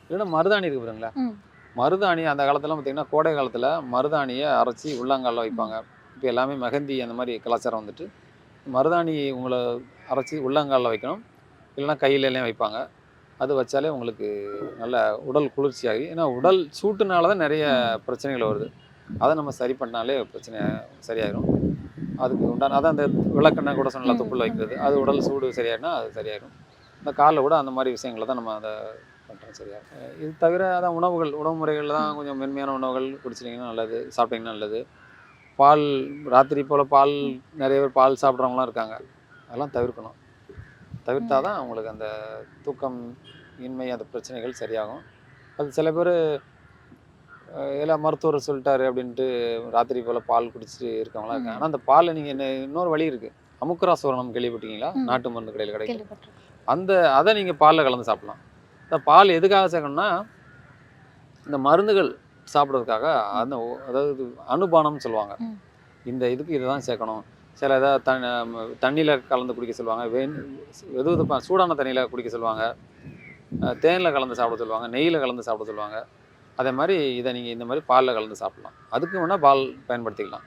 இல்லைன்னா மருதாணி இருக்கு பாருங்களா, ம். மருதாணி அந்த காலத்துல பார்த்தீங்கன்னா கோடை காலத்தில் மருதாணியை அரைச்சி உள்ளங்காலில் ம். வைப்பாங்க. இப்போ எல்லாமே மெஹந்தி அந்த மாதிரி கலாச்சாரம் வந்துட்டு மருதாணி உங்களை அரைச்சி உள்ளங்காலில் வைக்கணும், இல்லைன்னா கையிலலாம் வைப்பாங்க. அது வச்சாலே உங்களுக்கு நல்ல உடல் குளிர்ச்சியாகி, ஏன்னா உடல் சூட்டுனால தான் நிறைய ம். பிரச்சனைகள் வருது. அதை நம்ம சரி பண்ணாலே பிரச்சனை சரியாயிரும். அதுக்கு உண்டான அதான் அந்த விளக்கெண்ணெய் கூட சொன்னல ம். தொப்புள் ம். வைக்கிறது, அது உடல் சூடு சரியாயிடும்னா அது சரியாயிடும். இந்த காலில் கூட அந்த மாதிரி விஷயங்களை தான் நம்ம அதை பண்ணுறோம் சரியாகும். இது தவிர அதான் உணவு முறைகளில் தான் ம். கொஞ்சம் மென்மையான உணவுகள் குடிச்சிட்டிங்கன்னா நல்லது, சாப்பிட்டிங்கன்னா நல்லது. பால் ராத்திரி போல் பால் ம். நிறைய பேர் பால் சாப்பிட்றவங்களாம் இருக்காங்க, அதெல்லாம் தவிர்க்கணும். தவிர்த்தா ம். தான் அவங்களுக்கு அந்த தூக்கம் இன்மை அந்த பிரச்சனைகள் சரியாகும். அது சில பேர் எல்லாம் மருத்துவர் சொல்லிட்டாரு அப்படின்ட்டு ராத்திரி போல் பால் குடிச்சிட்டு இருக்கவங்களாம் இருக்காங்க. ம். ஆனால் அந்த பாலில் நீங்கள் இன்னொரு வழி இருக்குது, அமுக்குரா சோரணம் கேள்விப்பட்டீங்களா? ம். நாட்டு மருந்து கடையில் கிடைக்கும். கேள்விப்பட்டிருக்கேன். அதை நீங்கள் பாலில் கலந்து சாப்பிடலாம். இந்த பால் எதுக்காக சேர்க்கணும்னா, இந்த மருந்துகள் சாப்பிட்றதுக்காக ம். அந்த அதாவது அனுபானம்னு சொல்லுவாங்க. ம். இந்த இதுக்கு இதை தான் சேர்க்கணும். சில இதை தண்ணியில் கலந்து குடிக்க சொல்லுவாங்க, சூடான தண்ணியில் குடிக்க சொல்லுவாங்க, தேனில் கலந்து சாப்பிட சொல்லுவாங்க, நெய்யில் கலந்து சாப்பிட சொல்லுவாங்க. அதே மாதிரி இதை நீங்கள் இந்த மாதிரி பாலில் கலந்து சாப்பிட்லாம். அதுக்கு வேணால் பால் பயன்படுத்திக்கலாம்.